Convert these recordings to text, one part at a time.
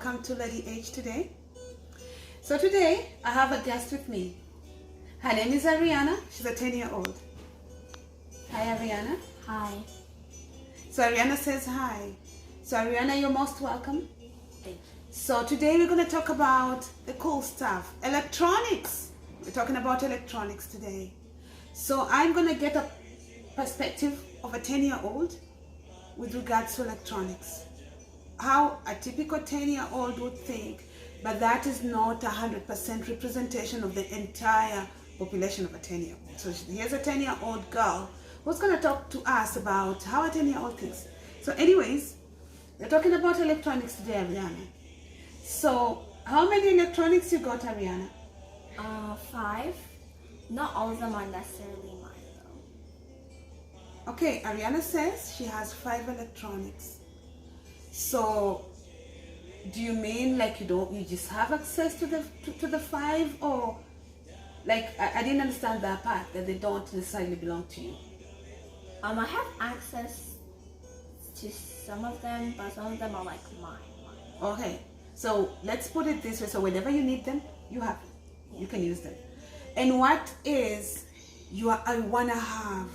welcome to Lady H today. So today I have a guest with me. Her name is Ariana. She's a 10-year-old. Hi Ariana. Hi. So Ariana says hi. So Ariana, you're most welcome. Thank you. So today we're going to talk about the cool stuff. Electronics. We're talking about electronics today. So I'm going to get a perspective of a 10-year-old with regards to electronics. How a typical 10-year-old would think, but that is not 100% representation of the entire population of a 10-year-old. So here's a 10-year-old girl who's going to talk to us about how a 10-year-old thinks. So anyways, we're talking about electronics today, Ariana. So how many electronics you got, Ariana? 5. Not all of them are necessarily mine though. Okay, Ariana says she has 5 electronics. So do you mean like you just have access to the 5, or like I didn't understand that part, that they don't necessarily belong to you? I have access to some of them, but some of them are like mine. Okay, so let's put it this way. So whenever you need them, you have them. You can use them. And what is I want to have,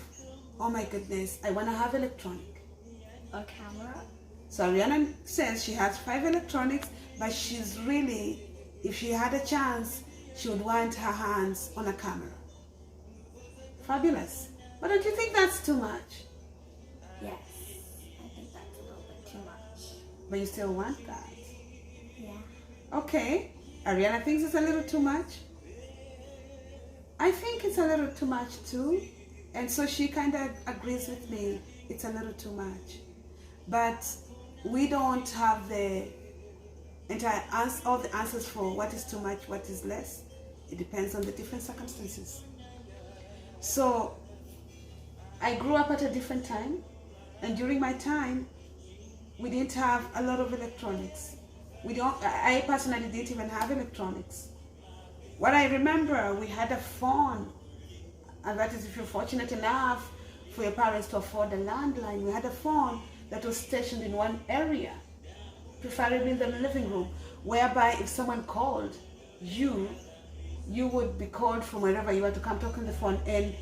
oh my goodness, I want to have electronic. A camera? So Ariana says she has 5 electronics, but she's really, if she had a chance, she would want her hands on a camera. Fabulous. But don't you think that's too much? Yes, I think that's a little bit too much. But you still want that? Yeah. Okay. Ariana thinks it's a little too much. I think it's a little too much too. And so she kind of agrees with me. It's a little too much. But we don't have all the answers for what is too much, what is less. It depends on the different circumstances. So I grew up at a different time, and during my time, we didn't have a lot of electronics. I personally didn't even have electronics. What I remember, we had a phone, and that is if you're fortunate enough for your parents to afford a landline. We had a phone that was stationed in one area, preferably in the living room, whereby if someone called, you would be called from wherever you were to come talk on the phone. And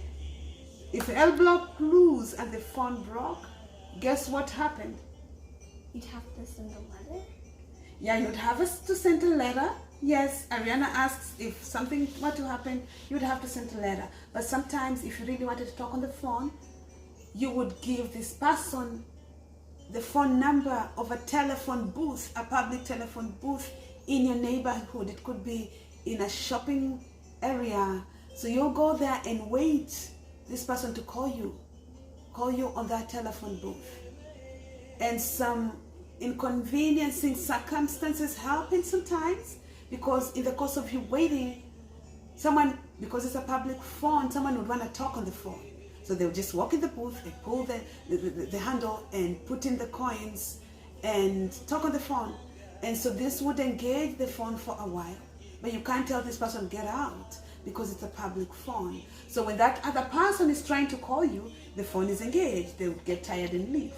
if L block loose and the phone broke, guess what happened? You'd have to send a letter? Yeah, you'd have to send a letter. Yes, Ariana asks if something were to happen, you'd have to send a letter. But sometimes if you really wanted to talk on the phone, you would give this person the phone number of a telephone booth, a public telephone booth in your neighborhood. It could be in a shopping area. So you'll go there and wait this person to call you on that telephone booth. And some inconveniencing circumstances happen sometimes, because in the course of you waiting, because it's a public phone, someone would want to talk on the phone. So they'll just walk in the booth and pull the handle and put in the coins and talk on the phone. And so this would engage the phone for a while. But you can't tell this person get out because it's a public phone. So when that other person is trying to call you, the phone is engaged. They would get tired and leave.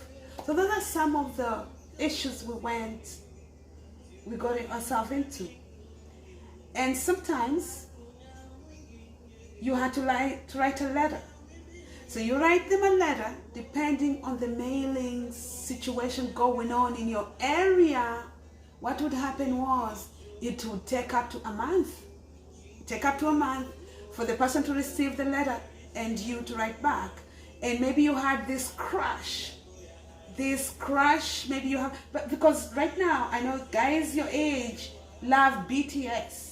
So those are some of the issues we got ourselves into. And sometimes you had to write a letter. So you write them a letter depending on the mailing situation going on in your area. What would happen was it would take up to a month. For the person to receive the letter and you to write back. And maybe you had this crush, maybe you have, but because right now I know guys your age love BTS.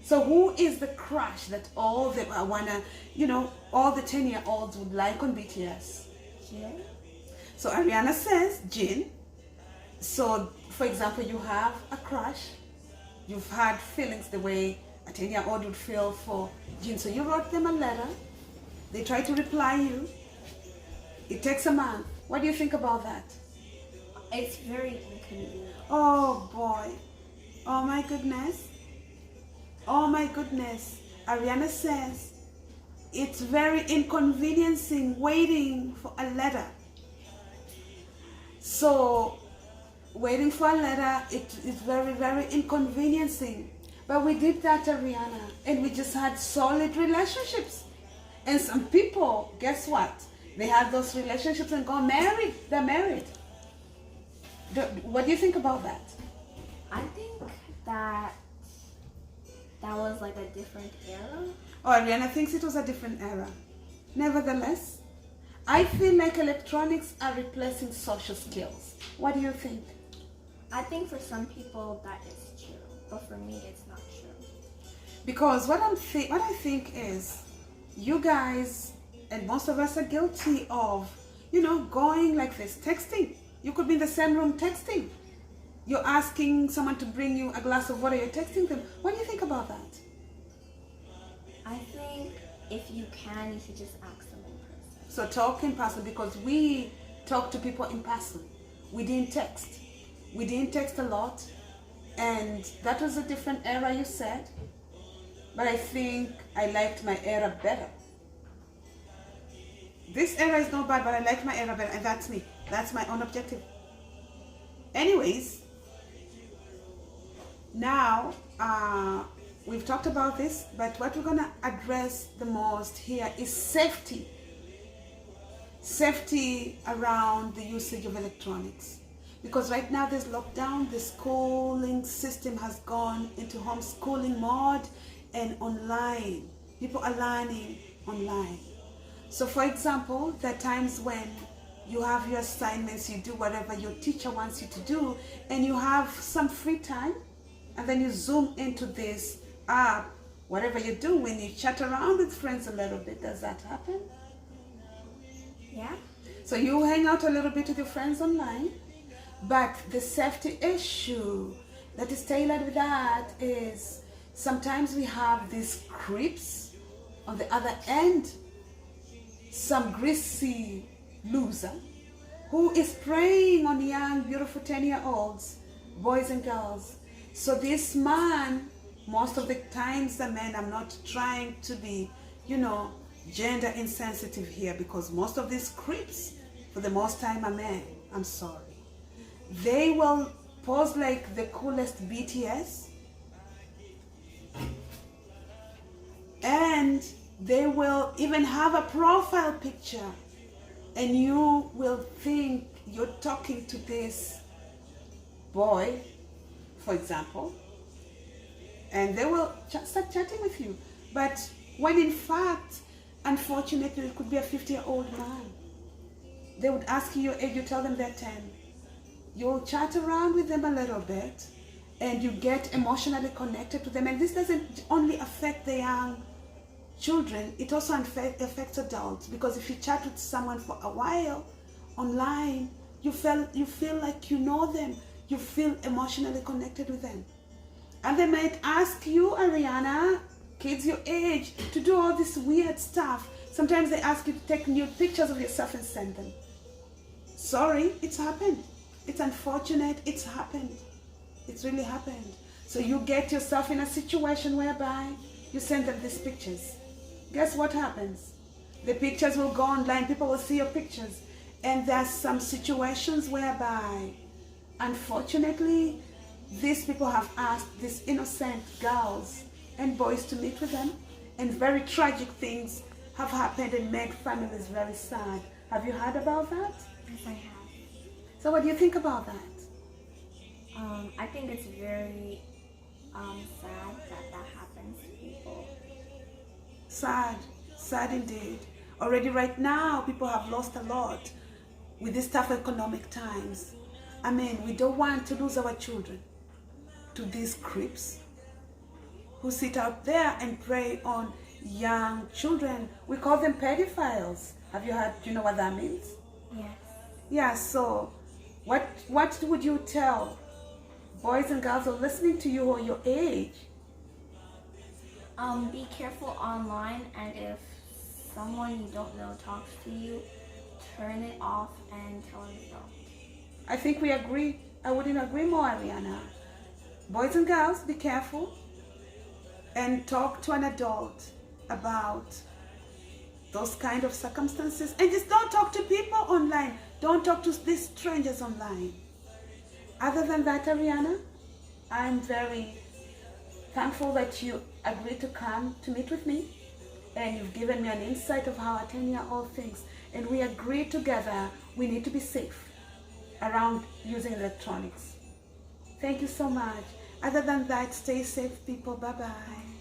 So who is the crush that all the 10-year-olds would like on BTS? Jin. So Ariana says Jin. So for example, you have a crush, you've had feelings the way a 10-year-old would feel for Jin. So you wrote them a letter, they try to reply you, it takes a month. What do you think about that? It's very inconvenient. Oh boy. Oh my goodness. Ariana says it's very inconveniencing waiting for a letter. So waiting for a letter, it is very, very inconveniencing. But we did that, Ariana, and we just had solid relationships. And some people, guess what? They had those relationships and got married. They're married. What do you think about that? I think that was like a different era. Oh, Ariana thinks it was a different era. Nevertheless, I feel like electronics are replacing social skills. What do you think? I think for some people that is true, but for me it's not true. Because what I think is, you guys and most of us are guilty of, going like this, texting. You could be in the same room texting. You're asking someone to bring you a glass of water, you're texting them. What do you think about that? I think if you can, you should just ask them in person. So talk in person, because we talk to people in person. We didn't text. We didn't text a lot. And that was a different era, you said. But I think I liked my era better. This era is not bad, but I like my era better. And that's me. That's my own objective. Anyways, now we've talked about this, but what we're going to address the most here is safety. Safety around the usage of electronics. Because right now there's lockdown, the schooling system has gone into homeschooling mode and online. People are learning online. So for example, there are times when you have your assignments, you do whatever your teacher wants you to do, and you have some free time, and then you zoom into this app, whatever you do, when you chat around with friends a little bit. Does that happen? Yeah. So you hang out a little bit with your friends online, but the safety issue that is tailored with that is sometimes we have these creeps on the other end, some greasy loser who is preying on young, beautiful 10-year-olds, boys and girls. So this man, most of the times the men, I'm not trying to be, gender insensitive here, because most of these creeps, for the most time, are men. I'm sorry. They will pose like the coolest BTS, and they will even have a profile picture, and you will think you're talking to this boy, for example, and they will start chatting with you. But when in fact, unfortunately, it could be a 50-year-old man. They would ask you your age, you tell them they're 10. You'll chat around with them a little bit, and you get emotionally connected to them. And this doesn't only affect the young children, it also affects adults, because if you chat with someone for a while online, you feel like you know them, you feel emotionally connected with them. And they might ask you, Ariana, kids your age, to do all this weird stuff. Sometimes they ask you to take nude pictures of yourself and send them. Sorry, it's happened. It's unfortunate, it's happened. It's really happened. So you get yourself in a situation whereby you send them these pictures. Guess what happens? The pictures will go online, people will see your pictures. And there's some situations whereby, unfortunately, these people have asked these innocent girls and boys to meet with them, and very tragic things have happened and made families very sad. Have you heard about that? Yes, I have. So what do you think about that? I think it's very sad that happens to people. Sad indeed. Already right now, people have lost a lot with these tough economic times. I mean, we don't want to lose our children to these creeps who sit out there and prey on young children. We call them pedophiles. Have you heard, do you know what that means? Yes. Yeah, so what would you tell boys and girls who are listening to you or your age? Be careful online, and if someone you don't know talks to you, turn it off and tell them no. I think we agree. I wouldn't agree more, Ariana. Boys and girls, be careful and talk to an adult about those kind of circumstances. And just don't talk to people online. Don't talk to these strangers online. Other than that, Ariana, I'm very thankful that you agreed to come to meet with me, and you've given me an insight of how a 10-year-old thinks, and we agreed together we need to be safe around using electronics. Thank you so much. Other than that, stay safe, people. Bye-bye.